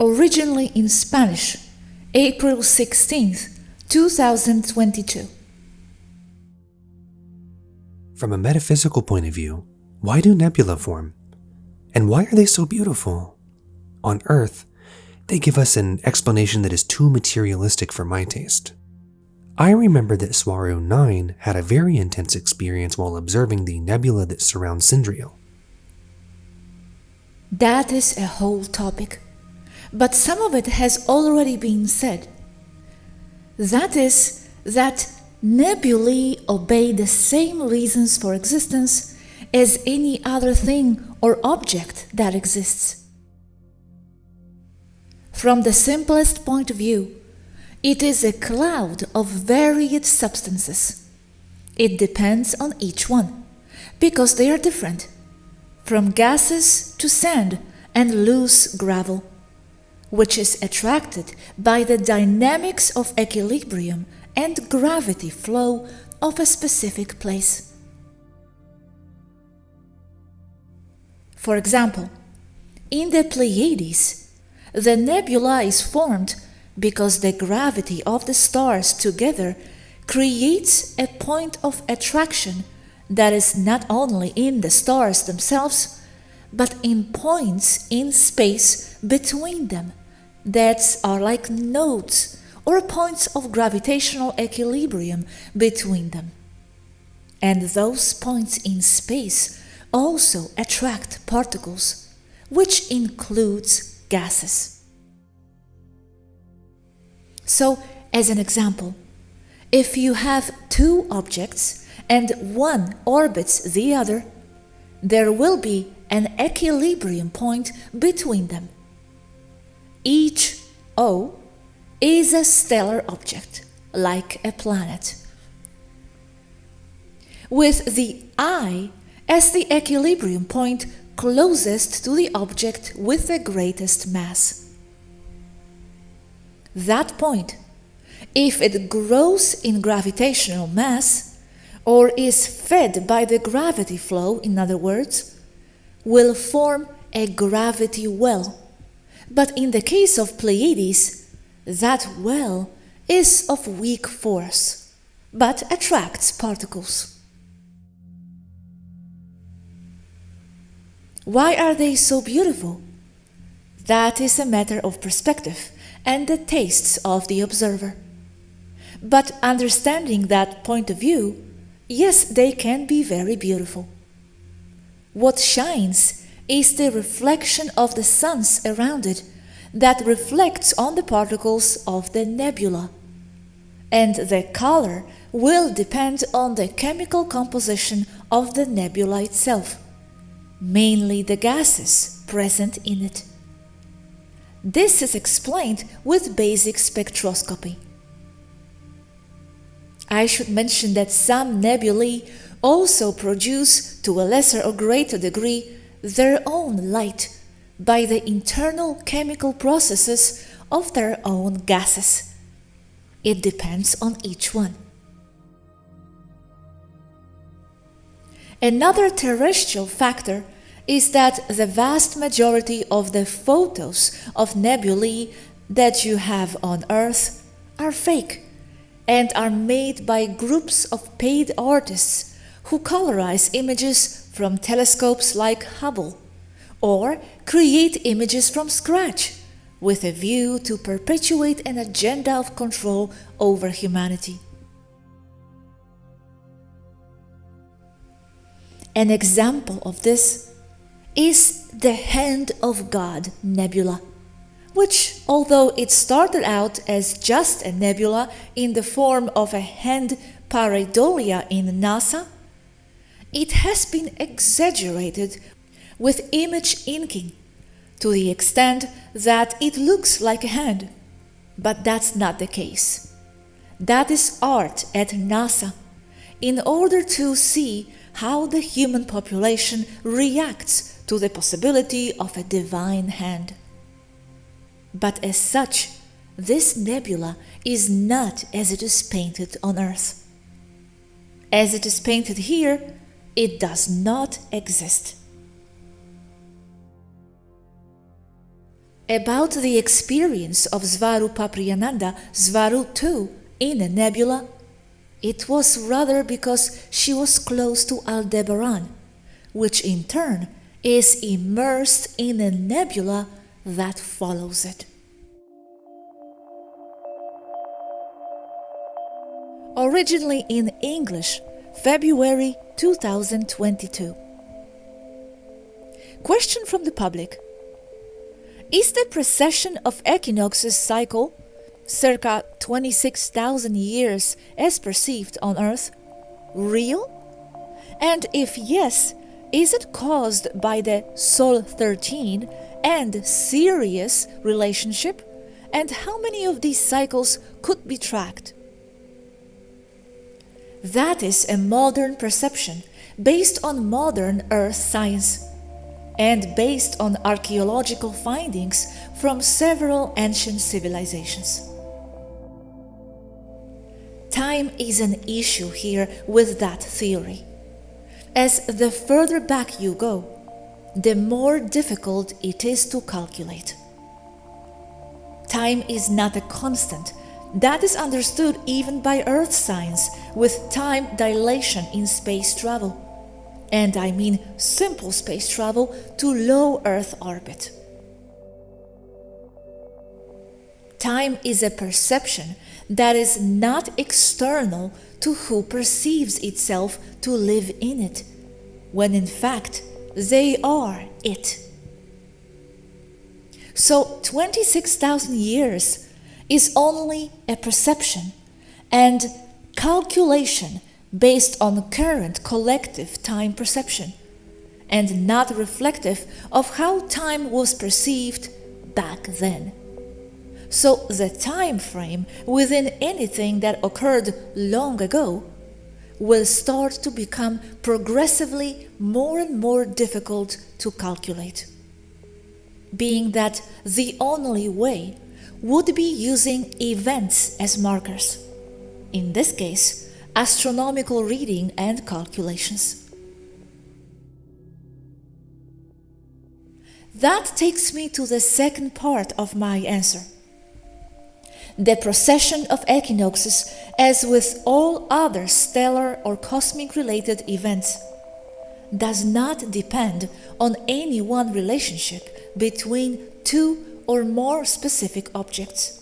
originally in Spanish, April 16th, 2022. From a metaphysical point of view, why do nebula form? And why are they so beautiful? On Earth, they give us an explanation that is too materialistic for my taste. I remember that Swaruu 9 had a very intense experience while observing the nebula that surrounds Sindriel. That is a whole topic, but some of it has already been said. That is, that nebulae obey the same reasons for existence as any other thing or object that exists. From the simplest point of view, it is a cloud of varied substances. It depends on each one, because they are different, from gases to sand and loose gravel, which is attracted by the dynamics of equilibrium and gravity flow of a specific place. For example, in the Pleiades, the nebula is formed because the gravity of the stars together creates a point of attraction that is not only in the stars themselves, but in points in space between them that are like nodes or points of gravitational equilibrium between them. And those points in space also attract particles, which includes gases. So, as an example, if you have two objects and one orbits the other, there will be an equilibrium point between them. Each O is a stellar object, like a planet, with the I as the equilibrium point closest to the object with the greatest mass. That point, if it grows in gravitational mass, or is fed by the gravity flow, in other words, will form a gravity well. But in the case of Pleiades, that well is of weak force, but attracts particles. Why are they so beautiful? That is a matter of perspective and the tastes of the observer. But understanding that point of view, yes, they can be very beautiful. What shines is the reflection of the suns around it that reflects on the particles of the nebula, and the color will depend on the chemical composition of the nebula itself, mainly the gases present in it. This is explained with basic spectroscopy. I should mention that some nebulae also produce, to a lesser or greater degree, their own light by the internal chemical processes of their own gases. It depends on each one. Another terrestrial factor is that the vast majority of the photos of nebulae that you have on Earth are fake and are made by groups of paid artists who colorize images from telescopes like Hubble or create images from scratch with a view to perpetuate an agenda of control over humanity. An example of this is the Hand of God nebula, which, although it started out as just a nebula in the form of a hand pareidolia in NASA, it has been exaggerated with image inking to the extent that it looks like a hand, but that's not the case. That is art at NASA, in order to see how the human population reacts to the possibility of a divine hand. But as such, this nebula is not as it is painted on Earth. As it is painted here, it does not exist. About the experience of Swaruu Papriyananda, Swaruu too, in a nebula, it was rather because she was close to Aldebaran, which in turn is immersed in a nebula that follows it. Originally in English, February 2022. Question from the public. Is the precession of Equinoxes cycle, circa 26,000 years as perceived on Earth, real? And if yes, is it caused by the Sol 13 and Sirius relationship? And how many of these cycles could be tracked? That is a modern perception based on modern Earth science and based on archaeological findings from several ancient civilizations. Time is an issue here with that theory, as the further back you go, the more difficult it is to calculate. Time is not a constant. That is understood even by Earth science with time dilation in space travel. And I mean simple space travel to low Earth orbit. Time is a perception that is not external to who perceives itself to live in it, when in fact they are it. So 26,000 years is only a perception and calculation based on current collective time perception, and not reflective of how time was perceived back then. So the time frame within anything that occurred long ago will start to become progressively more and more difficult to calculate, being that the only way would be using events as markers, in this case, astronomical reading and calculations. That takes me to the second part of my answer. The precession of equinoxes, as with all other stellar or cosmic related events, does not depend on any one relationship between two or more specific objects.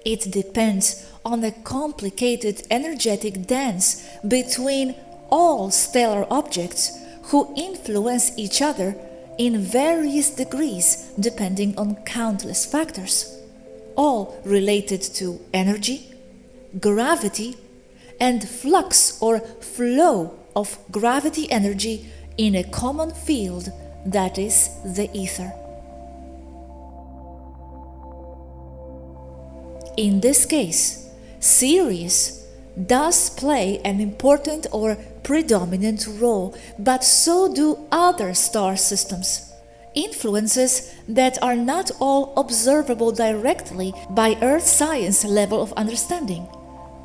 It depends on a complicated energetic dance between all stellar objects who influence each other in various degrees depending on countless factors, all related to energy, gravity, and flux or flow of gravity energy in a common field that is the ether. In this case, Sirius does play an important or predominant role, but so do other star systems, influences that are not all observable directly by Earth science level of understanding,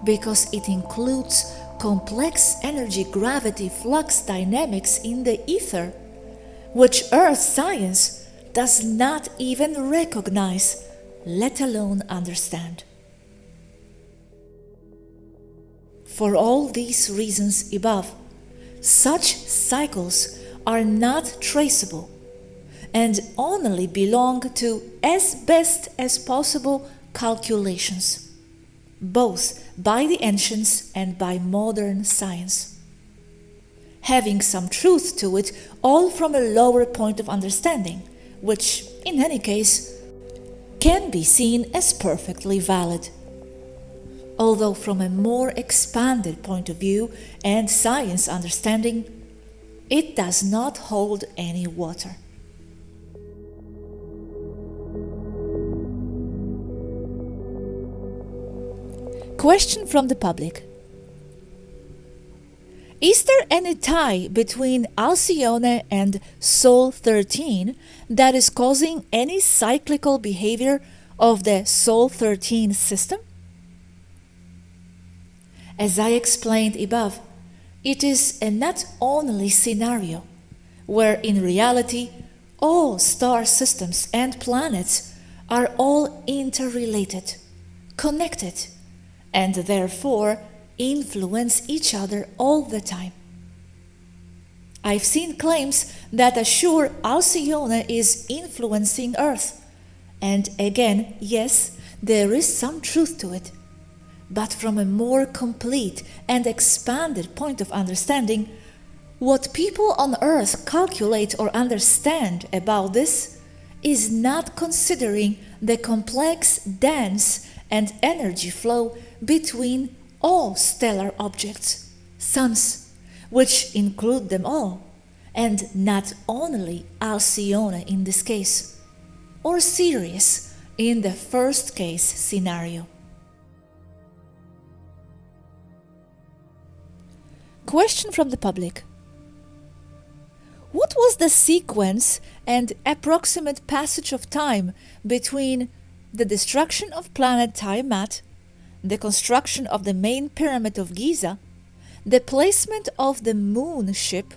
because it includes complex energy gravity flux dynamics in the ether, which Earth science does not even recognize, let alone understand. For all these reasons above, such cycles are not traceable and only belong to as best as possible calculations, both by the ancients and by modern science, having some truth to it all from a lower point of understanding, which, in any case, can be seen as perfectly valid, although from a more expanded point of view and science understanding, it does not hold any water. Question from the public. Is there any tie between Alcyone and Sol 13 that is causing any cyclical behavior of the Sol 13 system? As I explained above, it is a not only scenario, where in reality all star systems and planets are all interrelated, connected, and therefore influence each other all the time. I've seen claims that assure Alcyone is influencing Earth, and again, yes, there is some truth to it. But from a more complete and expanded point of understanding, what people on Earth calculate or understand about this is not considering the complex dance and energy flow between all stellar objects, suns, which include them all, and not only Alcyone in this case, or Sirius in the first case scenario. Question from the public. What was the sequence and approximate passage of time between the destruction of planet Tiamat, the construction of the main pyramid of Giza, the placement of the moon ship,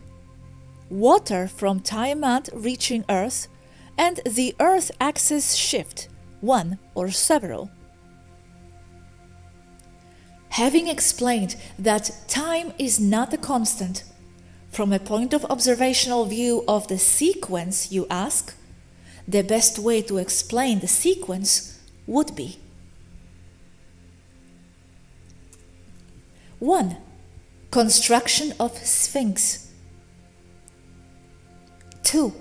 water from Tiamat reaching Earth, and the Earth axis shift, one or several? Having explained that time is not a constant, from a point of observational view of the sequence you ask, the best way to explain the sequence would be: 1. Construction of Sphinx. 2.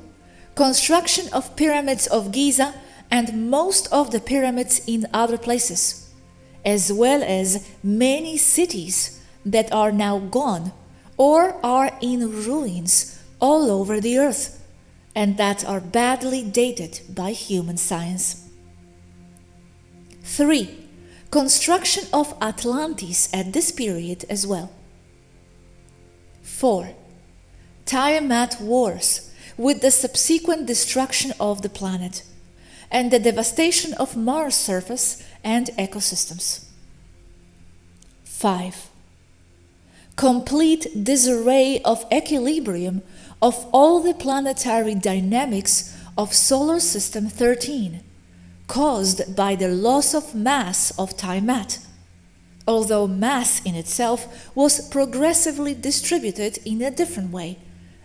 Construction of pyramids of Giza and most of the pyramids in other places, as well as many cities that are now gone or are in ruins all over the earth and that are badly dated by human science. 3. Construction of Atlantis at this period as well. 4. Tiamat wars with the subsequent destruction of the planet and the devastation of Mars' surface and ecosystems. 5. Complete disarray of equilibrium of all the planetary dynamics of Solar System 13, caused by the loss of mass of Tiamat, although mass in itself was progressively distributed in a different way,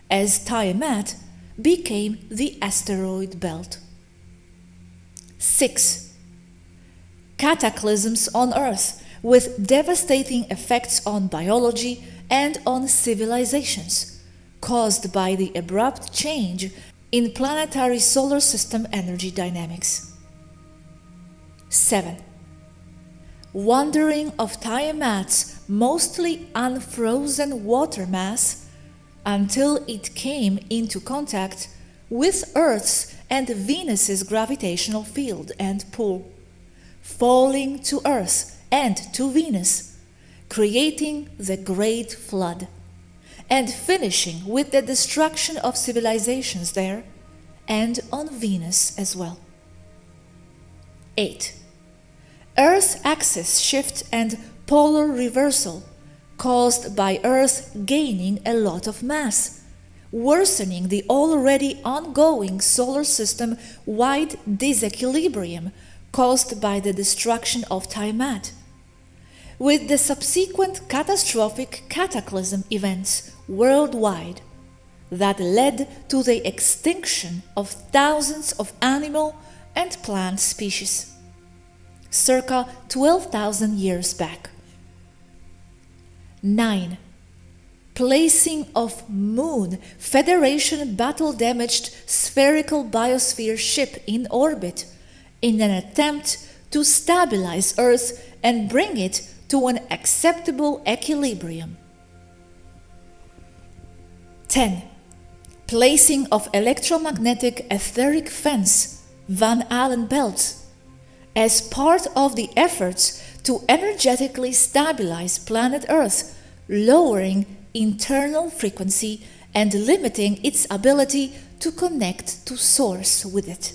as Tiamat became the asteroid belt. 6. Cataclysms on Earth, with devastating effects on biology and on civilizations, caused by the abrupt change in planetary solar system energy dynamics. 7. Wandering of Tiamat's mostly unfrozen water mass until it came into contact with Earth's and Venus's gravitational field and pull, falling to Earth and to Venus, creating the Great Flood, and finishing with the destruction of civilizations there and on Venus as well. 8. Earth axis shift and polar reversal caused by Earth gaining a lot of mass, worsening the already ongoing solar system-wide disequilibrium caused by the destruction of Tiamat, with the subsequent catastrophic cataclysm events worldwide that led to the extinction of thousands of animal and plant species, circa 12,000 years back. 9. Placing of Moon Federation battle-damaged spherical biosphere ship in orbit in an attempt to stabilize Earth and bring it to an acceptable equilibrium. 10. Placing of electromagnetic etheric fence Van Allen belts as part of the efforts to energetically stabilize planet Earth, lowering internal frequency and limiting its ability to connect to Source with it.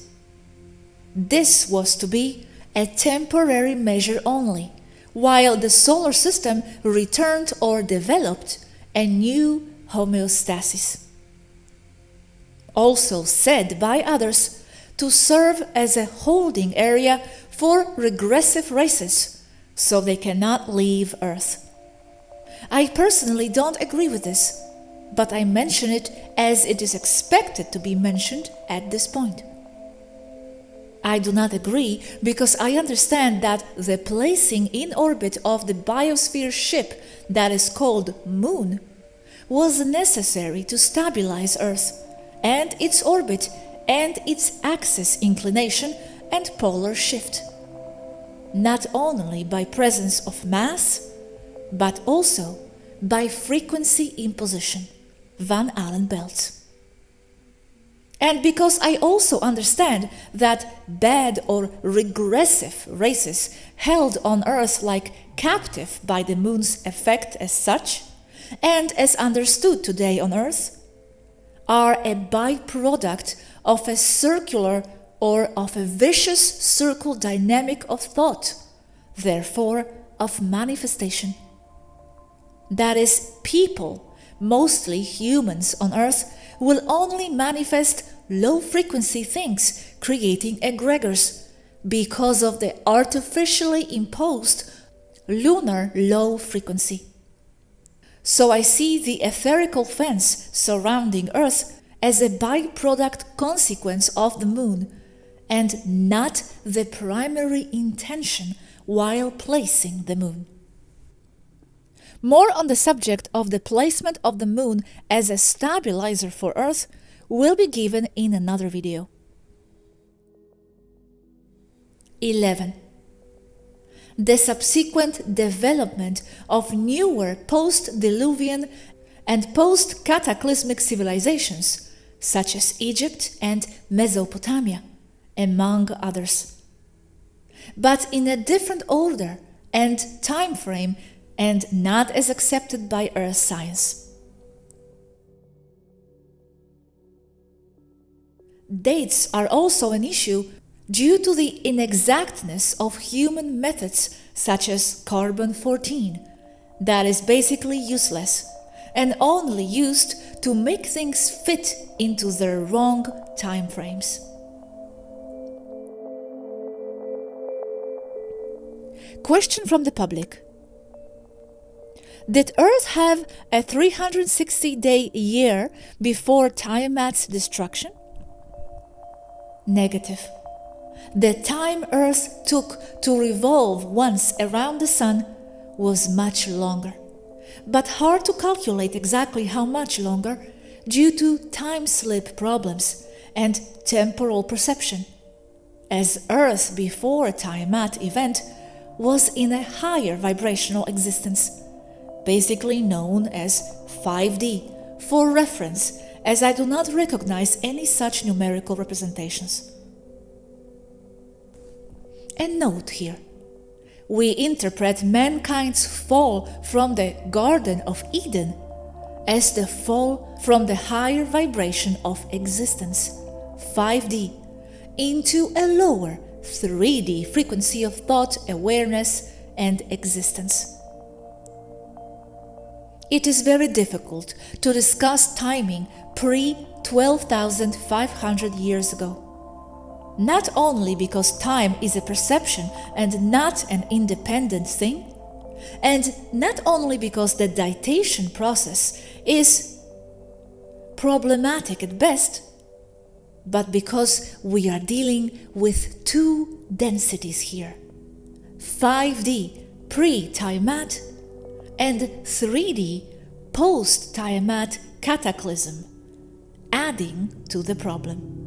This was to be a temporary measure only, while the solar system returned or developed a new homeostasis. also said by others to serve as a holding area for regressive races, so they cannot leave Earth. I personally don't agree with this, but I mention it as it is expected to be mentioned at this point. I do not agree because I understand that the placing in orbit of the biosphere ship that is called Moon was necessary to stabilize Earth and its orbit and its axis inclination and polar shift, not only by presence of mass, but also by frequency imposition, Van Allen belts. And because I also understand that bad or regressive races held on Earth like captive by the Moon's effect as such, and as understood today on Earth, are a byproduct of a circular or of a vicious circle dynamic of thought, therefore of manifestation. That is, people, mostly humans on Earth, will only manifest low-frequency things, creating egregors, because of the artificially imposed lunar low frequency. So I see the etherical fence surrounding Earth as a byproduct consequence of the Moon, and not the primary intention while placing the Moon. More on the subject of the placement of the Moon as a stabilizer for Earth will be given in another video. 11. The subsequent development of newer post-Diluvian and post-cataclysmic civilizations, such as Egypt and Mesopotamia, among others. But in a different order and time frame, and not as accepted by Earth science. Dates are also an issue due to the inexactness of human methods such as carbon-14, that is basically useless and only used to make things fit into their wrong time frames. Question from the public. Did Earth have a 360-day year before Tiamat's destruction? Negative. The time Earth took to revolve once around the Sun was much longer, but hard to calculate exactly how much longer due to time slip problems and temporal perception, as Earth before Tiamat event was in a higher vibrational existence, basically known as 5D, for reference, as I do not recognize any such numerical representations. A note here. We interpret mankind's fall from the Garden of Eden as the fall from the higher vibration of existence, 5D, into a lower 3D frequency of thought, awareness, and existence. It is very difficult to discuss timing pre-12,500 years ago. Not only because time is a perception and not an independent thing, and not only because the datation process is problematic at best, but because we are dealing with two densities here, 5D pre-Tiamat and 3D post-Tiamat cataclysm, adding to the problem.